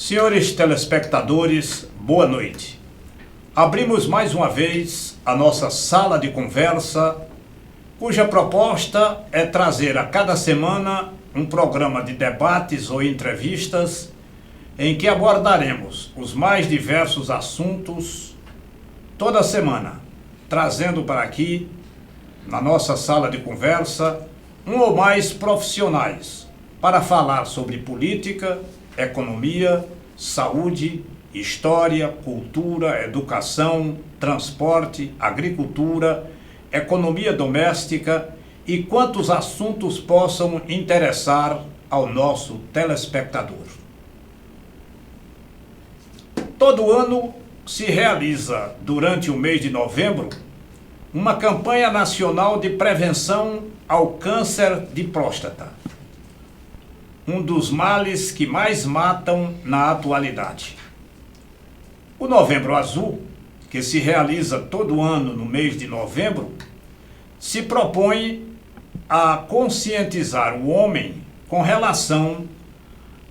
Senhores telespectadores, boa noite. Abrimos mais uma vez a nossa sala de conversa, cuja proposta é trazer a cada semana um programa de debates ou entrevistas em que abordaremos os mais diversos assuntos toda semana, trazendo para aqui, na nossa sala de conversa, um ou mais profissionais para falar sobre política, economia, saúde, história, cultura, educação, transporte, agricultura, economia doméstica e quantos assuntos possam interessar ao nosso telespectador. Todo ano se realiza, durante o mês de novembro, uma campanha nacional de prevenção ao câncer de próstata, um dos males que mais matam na atualidade. O Novembro Azul, que se realiza todo ano no mês de novembro, se propõe a conscientizar o homem com relação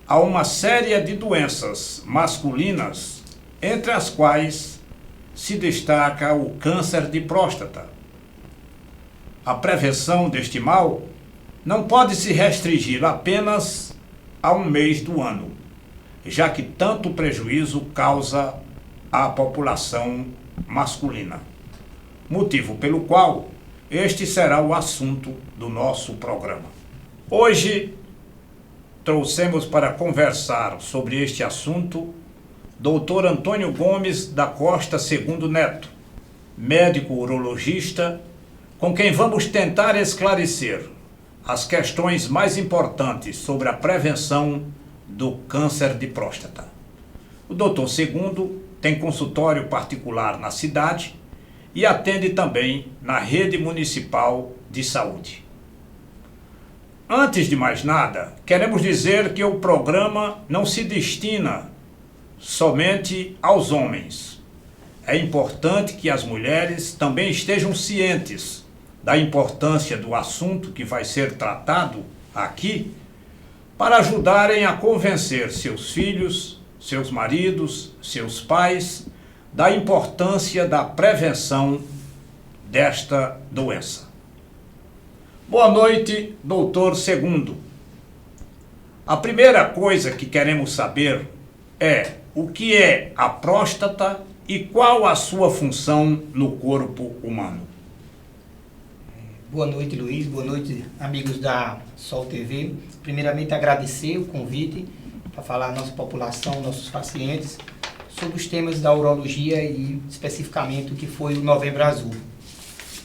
a uma série de doenças masculinas, entre as quais se destaca o câncer de próstata. A prevenção deste mal não pode se restringir apenas a um mês do ano, já que tanto prejuízo causa à população masculina. Motivo pelo qual este será o assunto do nosso programa. Hoje trouxemos para conversar sobre este assunto Dr. Antônio Gomes da Costa II Neto, médico urologista, com quem vamos tentar esclarecer as questões mais importantes sobre a prevenção do câncer de próstata. O Dr. II tem consultório particular na cidade e atende também na rede municipal de saúde. Antes de mais nada, queremos dizer que o programa não se destina somente aos homens. É importante que as mulheres também estejam cientes da importância do assunto que vai ser tratado aqui, para ajudarem a convencer seus filhos, seus maridos, seus pais, da importância da prevenção desta doença. Boa noite, doutor II. A primeira coisa que queremos saber é o que é a próstata e qual a sua função no corpo humano. Boa noite, Luiz. Boa noite, amigos da Sol TV. Primeiramente, agradecer o convite para falar à nossa população, nossos pacientes, sobre os temas da urologia e especificamente o que foi o Novembro Azul.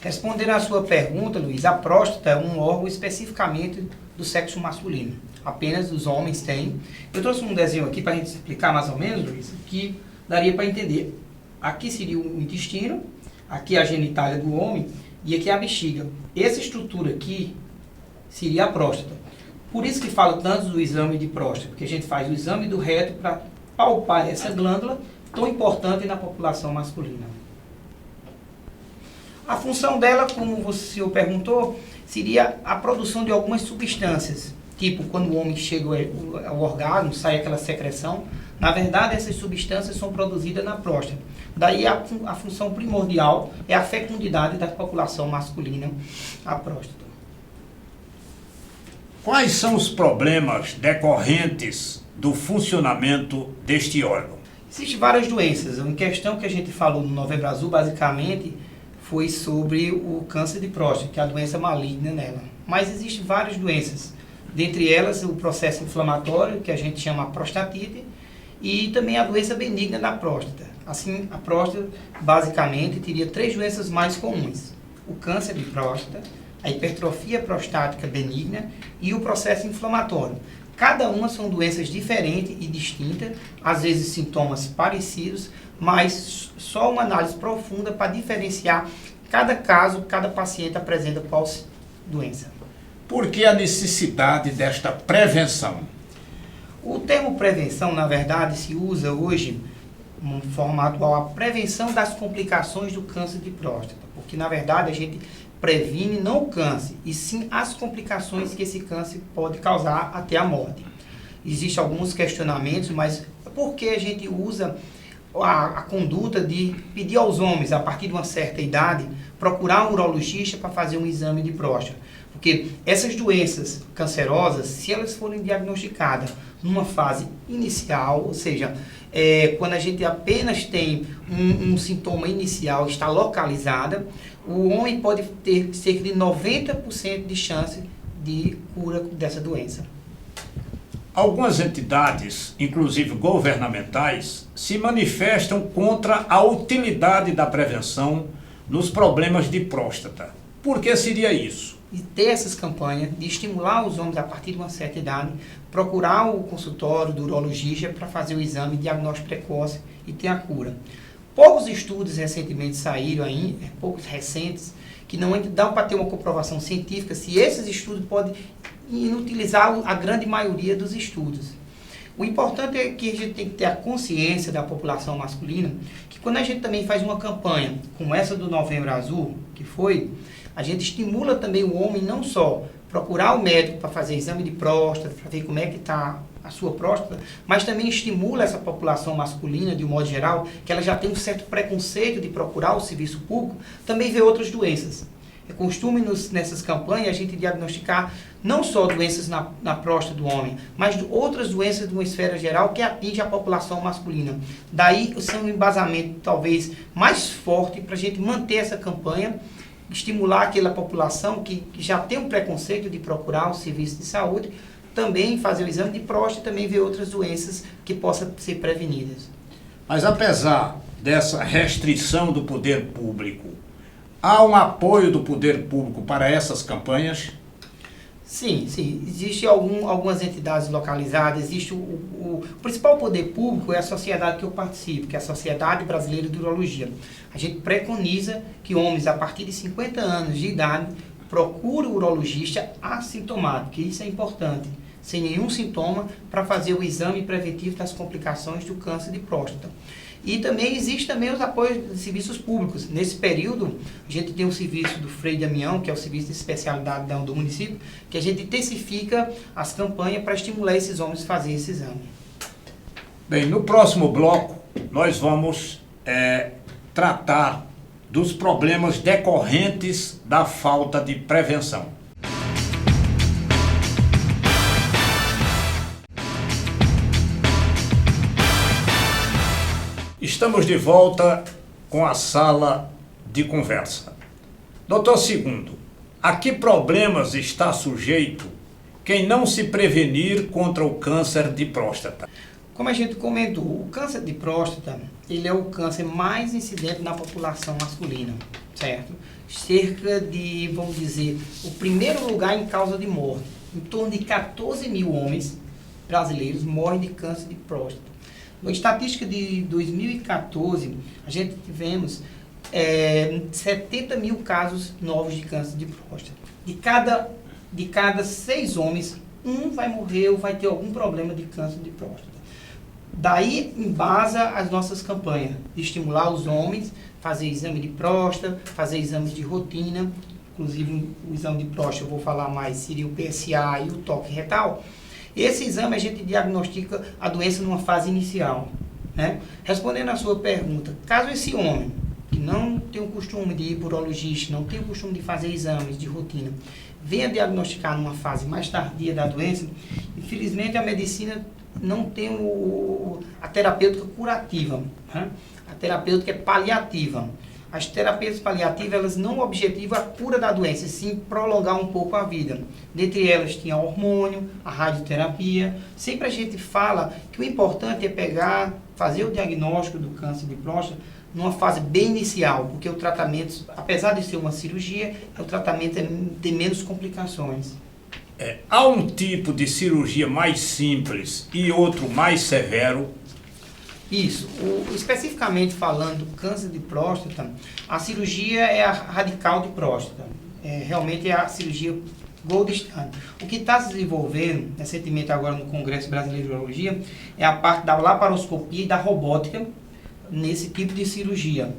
Respondendo à sua pergunta, Luiz, a próstata é um órgão especificamente do sexo masculino. Apenas os homens têm. Eu trouxe um desenho aqui para a gente explicar mais ou menos, Luiz, que daria para entender. Aqui seria o intestino, aqui a genitália do homem e aqui a bexiga. Essa estrutura aqui seria a próstata. Por isso que falo tanto do exame de próstata, porque a gente faz o exame do reto para palpar essa glândula tão importante na população masculina. A função dela, como o senhor perguntou, seria a produção de algumas substâncias. Tipo, quando o homem chega ao orgasmo, sai aquela secreção. Na verdade, essas substâncias são produzidas na próstata. Daí a função primordial é a fecundidade da população masculina, a próstata. Quais são os problemas decorrentes do funcionamento deste órgão? Existem várias doenças. Uma questão que a gente falou no Novembro Azul, basicamente, foi sobre o câncer de próstata, que é a doença maligna nela. Mas existem várias doenças. Dentre elas, o processo inflamatório, que a gente chama prostatite, e também a doença benigna da próstata. Assim, a próstata, basicamente, teria 3 doenças mais comuns: o câncer de próstata, a hipertrofia prostática benigna e o processo inflamatório. Cada uma são doenças diferentes e distintas, às vezes sintomas parecidos, mas só uma análise profunda para diferenciar cada caso, cada paciente apresenta qual doença. Por que a necessidade desta prevenção? O termo prevenção, na verdade, se usa hoje, no formato atual, a prevenção das complicações do câncer de próstata, porque, na verdade, a gente previne não o câncer, e sim as complicações que esse câncer pode causar até a morte. existem alguns questionamentos, mas por que a gente usa a conduta de pedir aos homens, a partir de uma certa idade, procurar um urologista para fazer um exame de próstata? Porque essas doenças cancerosas, se elas forem diagnosticadas numa fase inicial, ou seja, quando a gente apenas tem um sintoma inicial, está localizada, o homem pode ter cerca de 90% de chance de cura dessa doença. Algumas entidades, inclusive governamentais, se manifestam contra a utilidade da prevenção nos problemas de próstata. Por que seria isso? E ter essas campanhas de estimular os homens a partir de uma certa idade, procurar o consultório do urologista para fazer o exame, diagnóstico precoce e ter a cura. Poucos estudos recentemente saíram aí, poucos recentes, que não dão para ter uma comprovação científica se esses estudos podem inutilizar a grande maioria dos estudos. O importante é que a gente tem que ter a consciência da população masculina, que quando a gente também faz uma campanha como essa do Novembro Azul, que foi, a gente estimula também o homem não só procurar o médico para fazer exame de próstata, para ver como é que está a sua próstata, mas também estimula essa população masculina, de um modo geral, que ela já tem um certo preconceito de procurar o serviço público, também ver outras doenças. É costume nessas campanhas a gente diagnosticar não só doenças na próstata do homem, mas outras doenças de uma esfera geral que atinge a população masculina. Daí isso é um embasamento talvez mais forte para a gente manter essa campanha, estimular aquela população que já tem um preconceito de procurar o serviço de saúde, também fazer o exame de próstata e também ver outras doenças que possam ser prevenidas. Mas apesar dessa restrição do poder público, há um apoio do poder público para essas campanhas? Sim. Existem algumas entidades localizadas, existe o principal poder público é a sociedade que eu participo, que é a Sociedade Brasileira de Urologia. A gente preconiza que homens a partir de 50 anos de idade procurem o urologista assintomático, isso é importante, sem nenhum sintoma, para fazer o exame preventivo das complicações do câncer de próstata. E também existe também os apoios de serviços públicos. Nesse período, a gente tem o serviço do Frei Damião, que é o serviço de especialidade do município, que a gente intensifica as campanhas para estimular esses homens a fazer esse exame. Bem, no próximo bloco, nós vamos tratar dos problemas decorrentes da falta de prevenção. Estamos de volta com a sala de conversa. Doutor Segundo, a que problemas está sujeito quem não se prevenir contra o câncer de próstata? Como a gente comentou, o câncer de próstata, ele é o câncer mais incidente na população masculina, certo? Cerca de, vamos dizer, o primeiro lugar em causa de morte. Em torno de 14 mil homens brasileiros morrem de câncer de próstata. Na estatística de 2014, a gente tivemos 70 mil casos novos de câncer de próstata. De cada 6 homens, um vai morrer ou vai ter algum problema de câncer de próstata. Daí embasa as nossas campanhas de estimular os homens, fazer exame de próstata, fazer exames de rotina, inclusive o exame de próstata, eu vou falar mais, seria o PSA e o toque retal. Esse exame a gente diagnostica a doença numa fase inicial, né? Respondendo à sua pergunta, caso esse homem que não tem o costume de ir para o urologista, não tem o costume de fazer exames de rotina, venha diagnosticar numa fase mais tardia da doença, infelizmente a medicina não tem a terapêutica curativa, né? A terapêutica é paliativa. As terapias paliativas, elas não objetivam a cura da doença, sim prolongar um pouco a vida. Dentre elas tinha o hormônio, a radioterapia. Sempre a gente fala que o importante é fazer o diagnóstico do câncer de próstata numa fase bem inicial, porque o tratamento, apesar de ser uma cirurgia, o tratamento tem menos complicações. Há um tipo de cirurgia mais simples e outro mais severo? Isso. Especificamente falando do câncer de próstata, a cirurgia é a radical de próstata. Realmente é a cirurgia gold standard. O que está se desenvolvendo recentemente agora no Congresso Brasileiro de Urologia é a parte da laparoscopia e da robótica nesse tipo de cirurgia.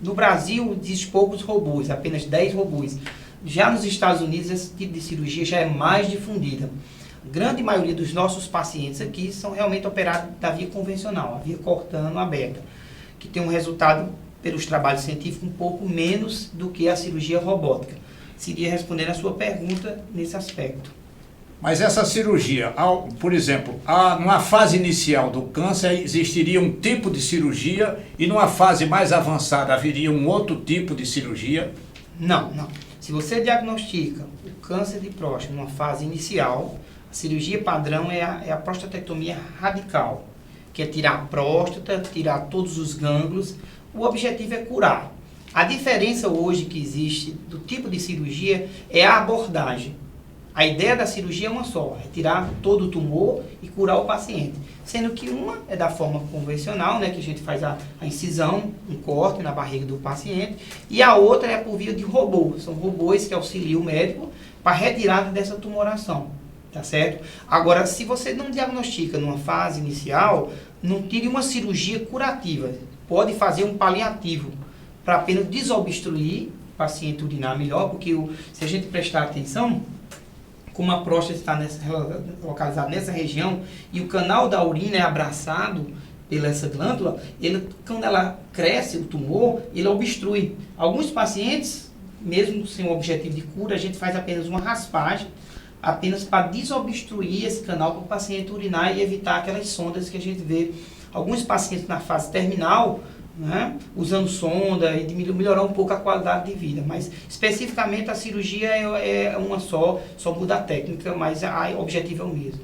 No Brasil, existem poucos robôs, apenas 10 robôs. Já nos Estados Unidos, esse tipo de cirurgia já é mais difundida. A grande maioria dos nossos pacientes aqui são realmente operados da via convencional, a via cortano aberta, que tem um resultado, pelos trabalhos científicos, um pouco menos do que a cirurgia robótica. Seria respondendo a sua pergunta nesse aspecto. Mas essa cirurgia, por exemplo, numa fase inicial do câncer existiria um tipo de cirurgia e numa fase mais avançada haveria um outro tipo de cirurgia? Não. Se você diagnostica o câncer de próstata numa fase inicial, a cirurgia padrão é a prostatectomia radical, que é tirar a próstata, tirar todos os gânglios. O objetivo é curar. A diferença hoje que existe do tipo de cirurgia é a abordagem. A ideia da cirurgia é uma só, é tirar todo o tumor e curar o paciente. Sendo que uma é da forma convencional, né, que a gente faz a incisão, um corte na barriga do paciente, e a outra é por via de robô. São robôs que auxiliam o médico para a retirada dessa tumoração, tá certo? Agora, se você não diagnostica numa fase inicial, não tire uma cirurgia curativa. Pode fazer um paliativo para apenas desobstruir o paciente urinar melhor, porque se a gente prestar atenção, como a próstata está localizada nessa região e o canal da urina é abraçado pela essa glândula, quando ela cresce, o tumor, ele obstrui. Alguns pacientes, mesmo sem o objetivo de cura, a gente faz apenas uma raspagem, apenas para desobstruir esse canal para o paciente urinar e evitar aquelas sondas que a gente vê. Alguns pacientes na fase terminal, né, usando sonda e melhorar um pouco a qualidade de vida, mas especificamente a cirurgia é uma só muda a técnica, mas o objetivo é o mesmo.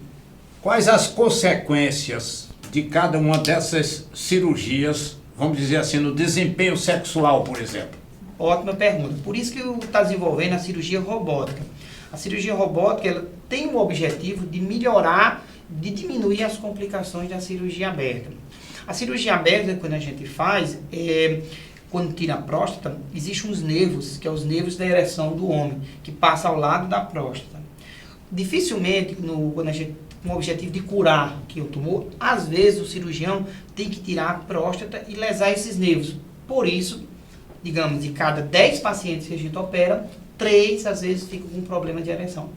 Quais as consequências de cada uma dessas cirurgias, vamos dizer assim, no desempenho sexual, por exemplo? Ótima pergunta. Por isso que eu estou desenvolvendo a cirurgia robótica. A cirurgia robótica ela tem o objetivo de melhorar, de diminuir as complicações da cirurgia aberta. A cirurgia aberta, quando a gente faz, quando tira a próstata, existem uns nervos, que são os nervos da ereção do homem, que passa ao lado da próstata. Dificilmente, quando a gente com o objetivo de curar que o tumor, às vezes o cirurgião tem que tirar a próstata e lesar esses nervos. Por isso, digamos, de cada 10 pacientes que a gente opera, 3 às vezes ficam com problema de ereção.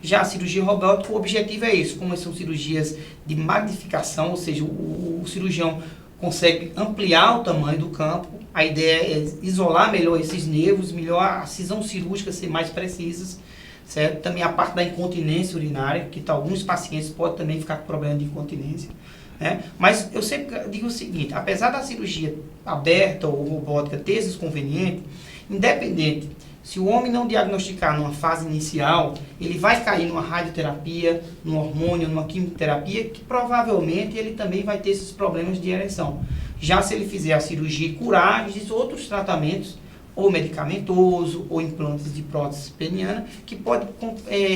Já a cirurgia robótica, o objetivo é isso, como são cirurgias de magnificação, ou seja, o cirurgião consegue ampliar o tamanho do campo, a ideia é isolar melhor esses nervos, melhor a cisão cirúrgica ser mais precisa, certo? Também a parte da incontinência urinária, que alguns pacientes podem também ficar com problema de incontinência, né? Mas eu sempre digo o seguinte, apesar da cirurgia aberta ou robótica ter esses inconvenientes, independente, se o homem não diagnosticar numa fase inicial, ele vai cair numa radioterapia, num hormônio, numa quimioterapia, que provavelmente ele também vai ter esses problemas de ereção. Já se ele fizer a cirurgia e curar, existem outros tratamentos, ou medicamentoso, ou implantes de prótese peniana, que pode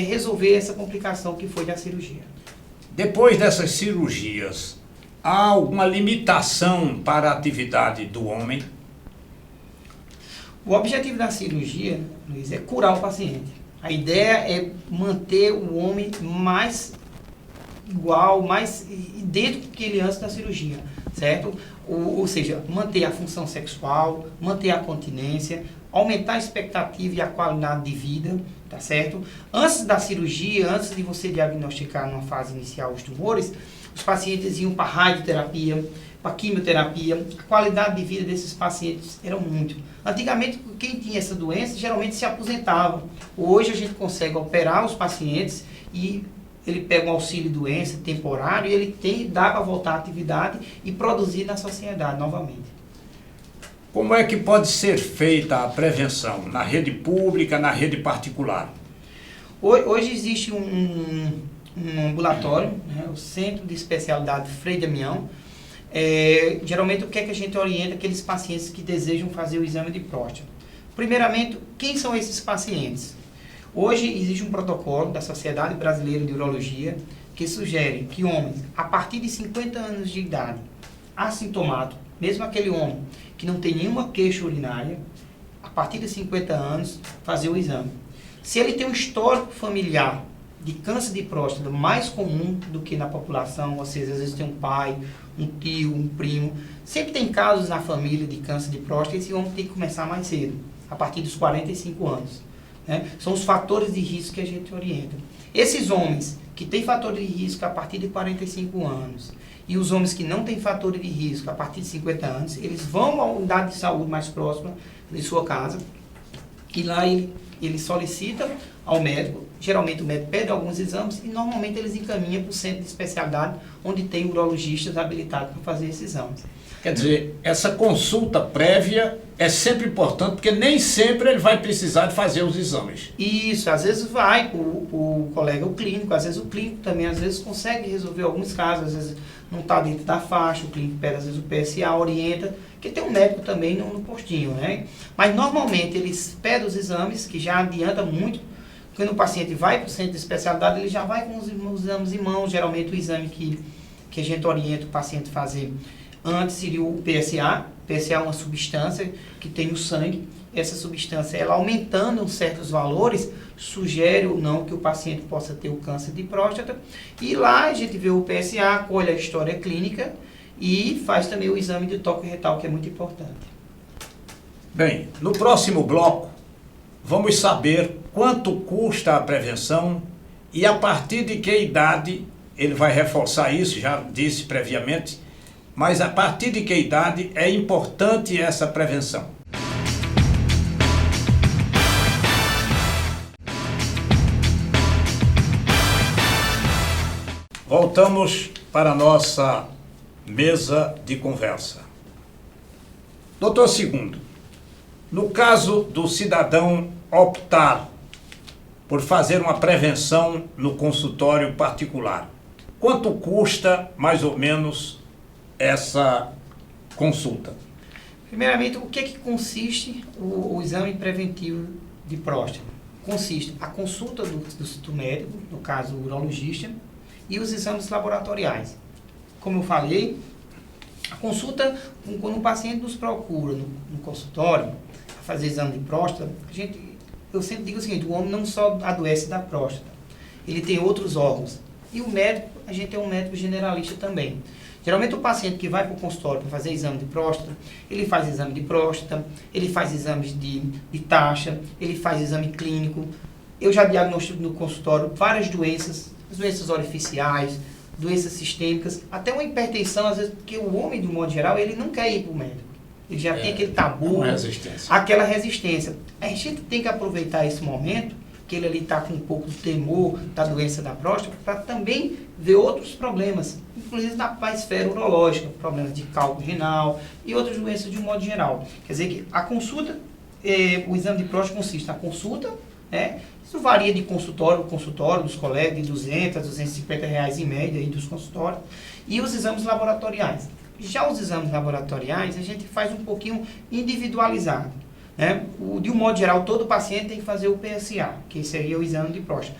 resolver essa complicação que foi da cirurgia. Depois dessas cirurgias, há alguma limitação para a atividade do homem? O objetivo da cirurgia, Luiz, é curar o paciente. A ideia é manter o homem mais igual, mais idêntico que ele antes da cirurgia, certo? Ou seja, manter a função sexual, manter a continência, aumentar a expectativa e a qualidade de vida, tá certo? Antes da cirurgia, antes de você diagnosticar numa fase inicial os tumores, os pacientes iam para a radioterapia, para a quimioterapia, a qualidade de vida desses pacientes era muito. Antigamente, quem tinha essa doença geralmente se aposentava. Hoje a gente consegue operar os pacientes e ele pega um auxílio doença temporário e ele dá para voltar à atividade e produzir na sociedade novamente. Como é que pode ser feita a prevenção? Na rede pública, na rede particular? Hoje existe um ambulatório, né, o Centro de Especialidade Frei Damião. Geralmente o que é que a gente orienta aqueles pacientes que desejam fazer o exame de próstata? Primeiramente, quem são esses pacientes? Hoje existe um protocolo da Sociedade Brasileira de Urologia que sugere que homens a partir de 50 anos de idade, assintomático, mesmo aquele homem que não tem nenhuma queixa urinária, a partir de 50 anos, fazer o exame. Se ele tem um histórico familiar de câncer de próstata mais comum do que na população, ou seja, às vezes tem um pai, um tio, um primo, sempre tem casos na família de câncer de próstata, esse homem tem que começar mais cedo, a partir dos 45 anos. Né? São os fatores de risco que a gente orienta. Esses homens que tem fator de risco a partir de 45 anos e os homens que não têm fator de risco a partir de 50 anos, eles vão à unidade de saúde mais próxima de sua casa e lá ele solicita ao médico, geralmente o médico pede alguns exames e normalmente eles encaminham para o centro de especialidade onde tem urologistas habilitados para fazer esses exames. Quer dizer, essa consulta prévia é sempre importante, porque nem sempre ele vai precisar de fazer os exames. Isso, às vezes vai o colega, o clínico, às vezes o clínico também, às vezes consegue resolver alguns casos, às vezes não está dentro da faixa, o clínico pede, às vezes o PSA orienta, que tem um médico também no postinho, né? Mas normalmente eles pedem os exames, que já adianta muito, quando o paciente vai para o centro de especialidade, ele já vai com os exames em mãos, geralmente o exame que a gente orienta o paciente a fazer antes seria o PSA. PSA é uma substância que tem no sangue. Essa substância, ela aumentando certos valores, sugere ou não que o paciente possa ter o câncer de próstata. E lá a gente vê o PSA, colhe a história clínica e faz também o exame de toque retal, que é muito importante. Bem, no próximo bloco, vamos saber quanto custa a prevenção e a partir de que idade, ele vai reforçar isso, já disse previamente, mas a partir de que idade é importante essa prevenção? Voltamos para a nossa mesa de conversa. Doutor Segundo, no caso do cidadão optar por fazer uma prevenção no consultório particular, quanto custa mais ou menos essa consulta? Primeiramente, o que consiste o exame preventivo de próstata? Consiste a consulta do médico, no caso o urologista, e os exames laboratoriais. Como eu falei, a consulta, quando o paciente nos procura no consultório, a fazer exame de próstata, eu sempre digo o seguinte, o homem não só adoece da próstata, ele tem outros órgãos. E o médico, a gente é um médico generalista também. Geralmente o paciente que vai para o consultório para fazer exame de próstata, ele faz exame de próstata, ele faz exames de taxa, ele faz exame clínico. Eu já diagnostico no consultório várias doenças, as doenças orificiais, doenças sistêmicas, até uma hipertensão, às vezes, porque o homem, de um modo geral, ele não quer ir para o médico. Ele já tem aquele tabu, aquela resistência. A gente tem que aproveitar esse momento, que ele ali está com um pouco de temor da doença da próstata, para também ver outros problemas, inclusive na esfera urológica, problemas de cálculo renal e outras doenças de um modo geral. Quer dizer que a consulta, o exame de próstata consiste na consulta, né? Isso varia de consultório a consultório, dos colegas, de 200 a 250 reais em média aí dos consultórios, e os exames laboratoriais. Já os exames laboratoriais, a gente faz um pouquinho individualizado. Né? De um modo geral, todo paciente tem que fazer o PSA, que seria o exame de próstata.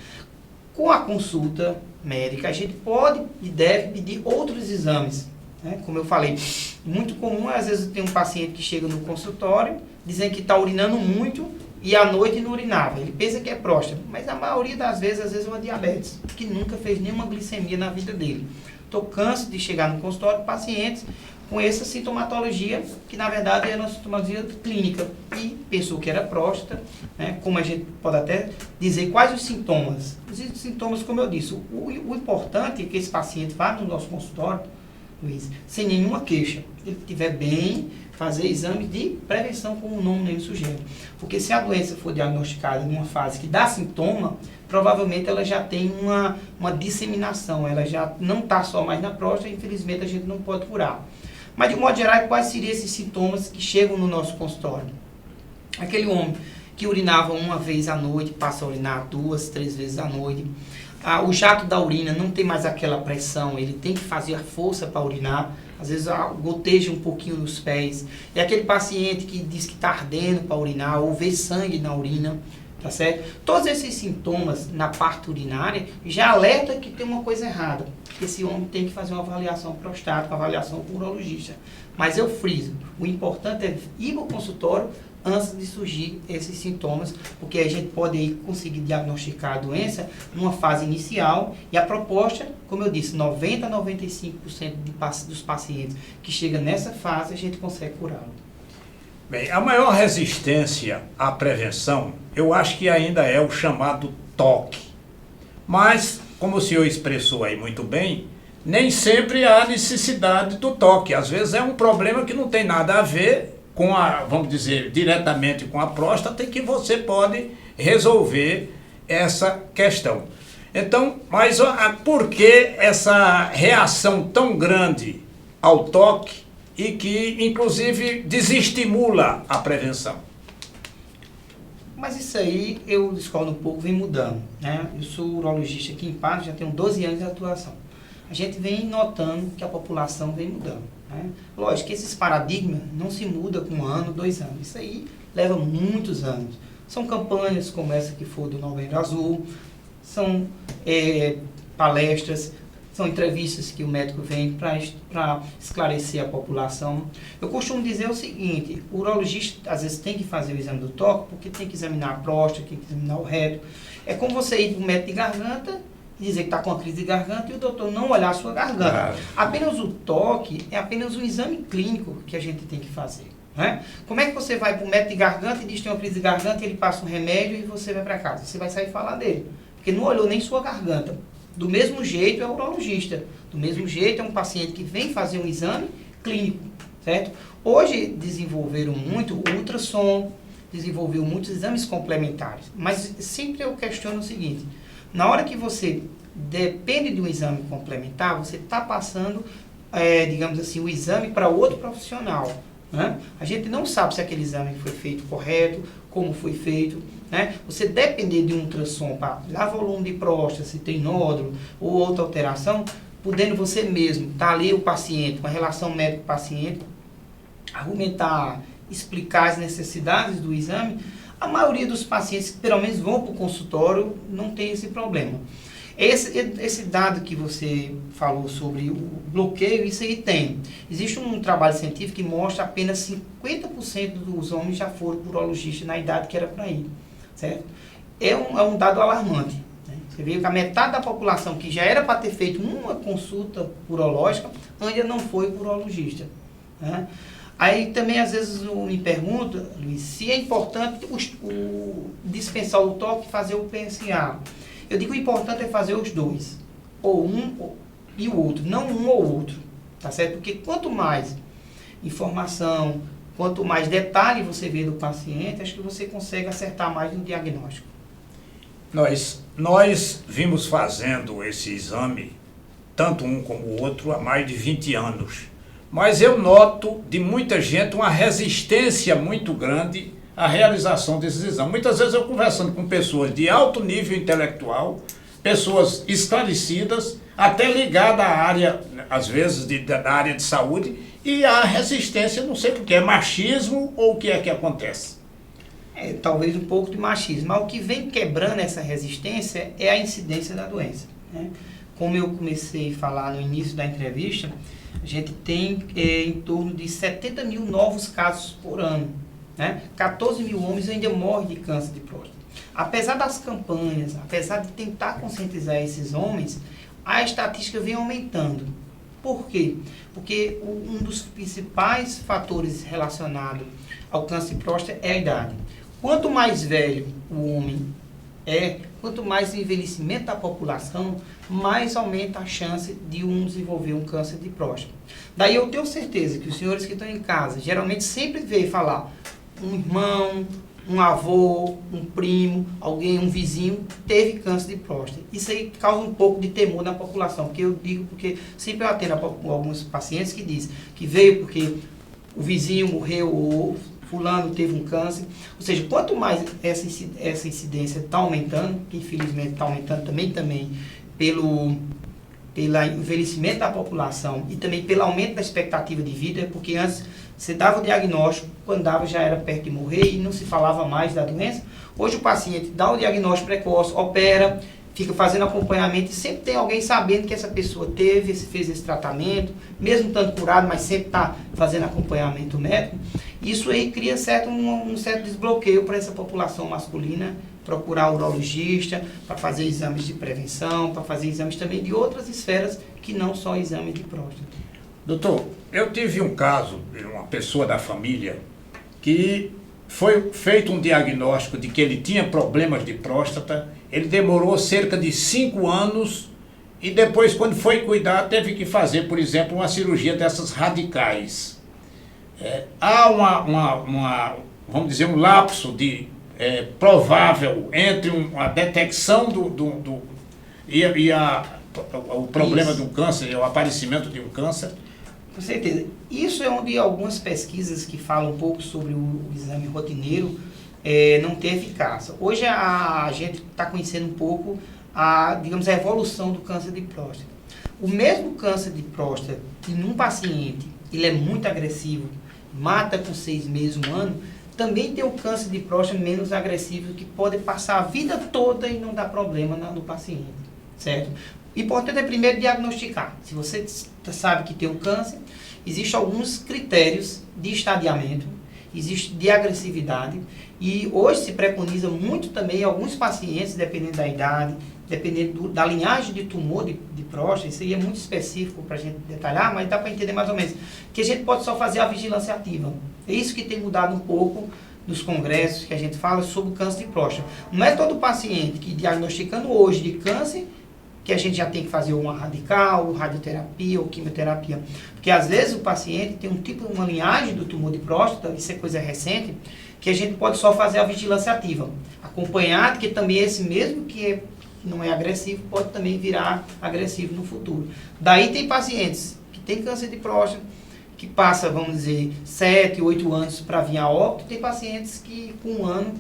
Com a consulta médica, a gente pode e deve pedir outros exames. Né? Como eu falei, muito comum, às vezes tem um paciente que chega no consultório, dizendo que está urinando muito e à noite não urinava. Ele pensa que é próstata, mas a maioria das vezes, às vezes é uma diabetes, que nunca fez nenhuma glicemia na vida dele. Estou canso de chegar no consultório de pacientes com essa sintomatologia, que na verdade era uma sintomatologia clínica, e pensou que era próstata, né? Como a gente pode até dizer quais os sintomas. Os sintomas, como eu disse, o importante é que esse paciente vá no nosso consultório, Luiz, sem nenhuma queixa. Se ele estiver bem, fazer exame de prevenção, como o nome mesmo sugere. Porque se a doença for diagnosticada numa fase que dá sintoma, provavelmente ela já tem uma disseminação, ela já não está só mais na próstata, infelizmente a gente não pode curar. Mas, de um modo geral, quais seriam esses sintomas que chegam no nosso consultório? Aquele homem que urinava uma vez à noite, passa a urinar 2, 3 vezes à noite. O jato da urina não tem mais aquela pressão, ele tem que fazer a força para urinar. Às vezes goteja um pouquinho nos pés. É aquele paciente que diz que está ardendo para urinar ou vê sangue na urina. Tá certo? Todos esses sintomas na parte urinária já alerta que tem uma coisa errada. Esse homem tem que fazer uma avaliação prostática, uma avaliação com o urologista. Mas eu friso, o importante é ir ao consultório antes de surgir esses sintomas, porque a gente pode aí conseguir diagnosticar a doença numa fase inicial, e a proposta, como eu disse, 90 a 95% dos pacientes que chegam nessa fase, a gente consegue curá-lo. Bem, a maior resistência à prevenção, eu acho que ainda é o chamado toque. Mas como o senhor expressou aí muito bem, nem sempre há necessidade do toque. Às vezes é um problema que não tem nada a ver com a, vamos dizer, diretamente com a próstata e que você pode resolver essa questão. Então, mas por que essa reação tão grande ao toque e que, inclusive, desestimula a prevenção? Mas isso aí, eu discordo um pouco, vem mudando, né? Eu sou urologista aqui em Patos, já tenho 12 anos de atuação. A gente vem notando que a população vem mudando, né? Lógico que esses paradigmas não se mudam com 1 ano, 2 anos. Isso aí leva muitos anos. São campanhas como essa que foi do Novembro Azul, são palestras, são entrevistas que o médico vem para esclarecer a população. Eu costumo dizer o seguinte: o urologista às vezes tem que fazer o exame do toque porque tem que examinar a próstata, tem que examinar o reto. É como você ir para o médico de garganta e dizer que está com uma crise de garganta e o doutor não olhar a sua garganta. Claro. Apenas o toque é apenas um exame clínico que a gente tem que fazer. Né? Como é que você vai para o médico de garganta e diz que tem uma crise de garganta e ele passa um remédio e você vai para casa? Você vai sair falar dele, porque não olhou nem sua garganta. Do mesmo jeito é o urologista, do mesmo jeito é um paciente que vem fazer um exame clínico, certo? Hoje desenvolveram muito o ultrassom, desenvolveu muitos exames complementares, mas sempre eu questiono o seguinte: na hora que você depende de um exame complementar, você está passando, digamos assim, o exame para outro profissional, né? A gente não sabe se aquele exame foi feito correto, como foi feito, né? Você depender de um ultrassom para dar volume de próstata, se tem nódulo ou outra alteração, podendo você mesmo estar ali o paciente, com a relação médico-paciente, argumentar, explicar as necessidades do exame, a maioria dos pacientes que pelo menos vão para o consultório não tem esse problema. Esse dado que você falou sobre o bloqueio, isso aí tem. Existe um trabalho científico que mostra que apenas 50% dos homens já foram para o urologista na idade que era para ir. Certo? É um dado alarmante. Né? Você vê que a metade da população que já era para ter feito uma consulta urológica ainda não foi para o urologista. Né? Aí também às vezes me pergunta, Luiz, se é importante dispensar o toque e fazer o PSA. Eu digo que o importante é fazer os dois, ou um e o outro, não um ou outro, tá certo? Porque quanto mais informação, quanto mais detalhe você vê do paciente, acho que você consegue acertar mais no diagnóstico. Nós vimos fazendo esse exame, tanto um como o outro, há mais de 20 anos. Mas eu noto de muita gente uma resistência muito grande à realização desses exames. Muitas vezes eu conversando com pessoas de alto nível intelectual, pessoas esclarecidas, até ligadas à área, às vezes, da área de saúde, e a resistência, não sei porque, é machismo ou o que é que acontece? Talvez um pouco de machismo, mas o que vem quebrando essa resistência é a incidência da doença. Né? Como eu comecei a falar no início da entrevista, a gente tem em torno de 70 mil novos casos por ano. Né? 14 mil homens ainda morrem de câncer de próstata. Apesar das campanhas, apesar de tentar conscientizar esses homens, a estatística vem aumentando. Por quê? Porque um dos principais fatores relacionados ao câncer de próstata é a idade. Quanto mais velho o homem quanto mais o envelhecimento da população, mais aumenta a chance de desenvolver um câncer de próstata. Daí eu tenho certeza que os senhores que estão em casa, geralmente sempre veem falar um irmão, um avô, um primo, alguém, um vizinho, teve câncer de próstata. Isso aí causa um pouco de temor na população, porque sempre eu atendo alguns pacientes que dizem que veio porque o vizinho morreu ou fulano teve um câncer. Ou seja, quanto mais essa incidência está aumentando, que infelizmente está aumentando também pelo envelhecimento da população e também pelo aumento da expectativa de vida, porque antes você dava o diagnóstico, quando dava já era perto de morrer e não se falava mais da doença. Hoje o paciente dá o diagnóstico precoce, opera, fica fazendo acompanhamento e sempre tem alguém sabendo que essa pessoa fez esse tratamento, mesmo estando curado, mas sempre está fazendo acompanhamento médico. Isso aí cria um certo desbloqueio para essa população masculina procurar urologista, para fazer exames de prevenção, para fazer exames também de outras esferas que não só exame de próstata. Doutor, eu tive um caso de uma pessoa da família que foi feito um diagnóstico de que ele tinha problemas de próstata ele demorou cerca de 5 anos e depois, quando foi cuidar, teve que fazer, por exemplo, uma cirurgia dessas radicais. Há vamos dizer, um lapso provável entre a detecção o problema do câncer, o aparecimento de um câncer. Com certeza. Isso é onde algumas pesquisas que falam um pouco sobre o exame rotineiro não tem eficácia. Hoje a gente está conhecendo um pouco digamos, a evolução do câncer de próstata. O mesmo câncer de próstata, que num paciente ele é muito agressivo, mata com 6 meses, 1 ano, também tem o câncer de próstata menos agressivo, que pode passar a vida toda e não dar problema no paciente, certo? O importante é primeiro diagnosticar. Se você sabe que tem um câncer, existem alguns critérios de estadiamento, existe de agressividade, e hoje se preconiza muito também alguns pacientes, dependendo da idade, dependendo da linhagem de tumor de próstata, isso aí é muito específico para a gente detalhar, mas dá para entender mais ou menos, que a gente pode só fazer a vigilância ativa. É isso que tem mudado um pouco nos congressos que a gente fala sobre o câncer de próstata. Não é todo paciente que diagnosticando hoje de câncer, que a gente já tem que fazer uma radical, radioterapia ou quimioterapia. Porque às vezes o paciente tem uma linhagem do tumor de próstata, isso é coisa recente, que a gente pode só fazer a vigilância ativa. Acompanhado, que também esse mesmo que não é agressivo, pode também virar agressivo no futuro. Daí tem pacientes que têm câncer de próstata, que passa, vamos dizer, 7, 8 anos para vir a óbito, tem pacientes que com 1 ano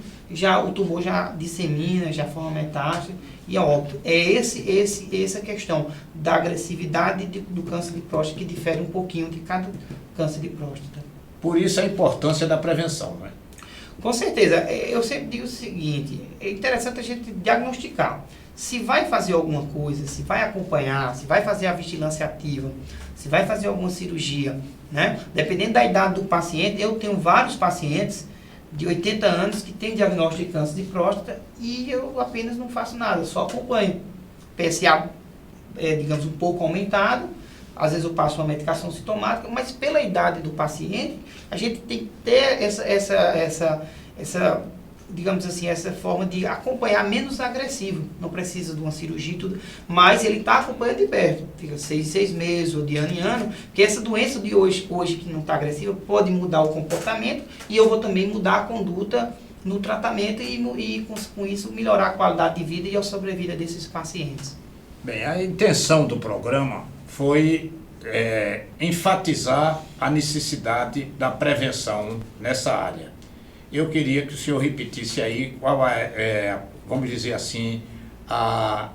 o tumor já dissemina, já forma metástase e a óbito. É essa questão da agressividade do câncer de próstata que difere um pouquinho de cada câncer de próstata. Por isso a importância da prevenção, né? Com certeza. Eu sempre digo o seguinte, é interessante a gente diagnosticar. Se vai fazer alguma coisa, se vai acompanhar, se vai fazer a vigilância ativa, se vai fazer alguma cirurgia, né? Dependendo da idade do paciente, eu tenho vários pacientes de 80 anos que têm diagnóstico de câncer de próstata e eu apenas não faço nada, só acompanho. PSA, digamos, um pouco aumentado, às vezes eu passo uma medicação sintomática, mas pela idade do paciente, a gente tem que ter essa digamos assim, essa forma de acompanhar menos agressivo. Não precisa de uma cirurgia e tudo, mas ele está acompanhando de perto. Fica 6 meses ou de ano em ano, porque essa doença de hoje que não está agressiva pode mudar o comportamento e eu vou também mudar a conduta no tratamento e com isso melhorar a qualidade de vida e a sobrevida desses pacientes. Bem, a intenção do programa foi enfatizar a necessidade da prevenção nessa área. Eu queria que o senhor repetisse aí qual vamos dizer assim, a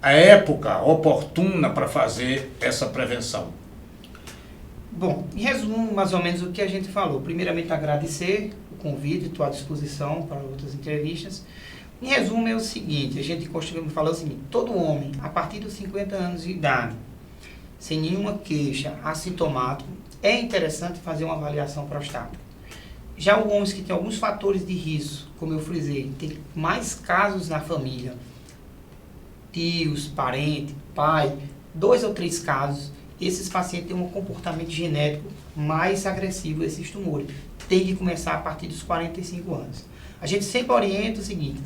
época oportuna para fazer essa prevenção. Bom, em resumo, mais ou menos o que a gente falou. Primeiramente, agradecer o convite, estou à disposição para outras entrevistas. Em resumo, é o seguinte, a gente costuma falar o seguinte, todo homem, a partir dos 50 anos de idade, sem nenhuma queixa, assintomático, é interessante fazer uma avaliação prostática. Já os homens que têm alguns fatores de risco, como eu frisei, tem mais casos na família, tios, parente, pai, 2 ou 3 casos, esses pacientes têm um comportamento genético mais agressivo a esses tumores. Tem que começar a partir dos 45 anos. A gente sempre orienta o seguinte,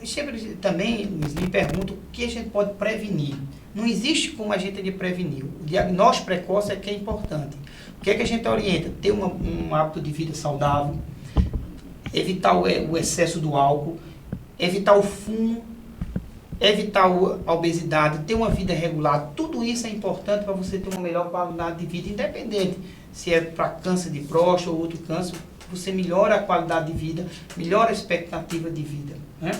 sempre também me perguntam o que a gente pode prevenir. Não existe como a gente prevenir. O diagnóstico precoce é que é importante. O que é que a gente orienta? Ter um hábito de vida saudável, evitar o excesso do álcool, evitar o fumo, evitar a obesidade, ter uma vida regular. Tudo isso é importante para você ter uma melhor qualidade de vida, independente se é para câncer de próstata ou outro câncer. Você melhora a qualidade de vida, melhora a expectativa de vida, né?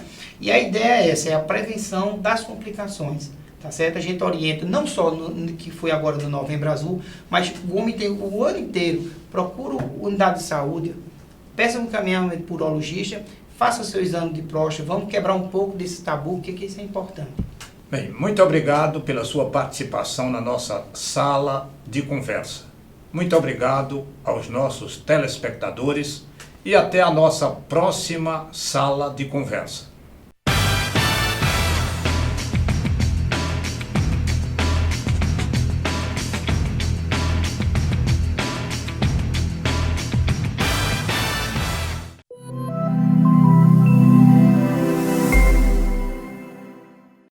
E a ideia é essa, é a prevenção das complicações. Tá certo? A gente orienta, não só que foi agora no Novembro Azul, mas o homem tem o ano inteiro, procura unidade de saúde, peça um encaminhamento por urologista, faça o seu exame de próstata, vamos quebrar um pouco desse tabu, que isso é importante. Bem, muito obrigado pela sua participação na nossa sala de conversa. Muito obrigado aos nossos telespectadores e até a nossa próxima sala de conversa.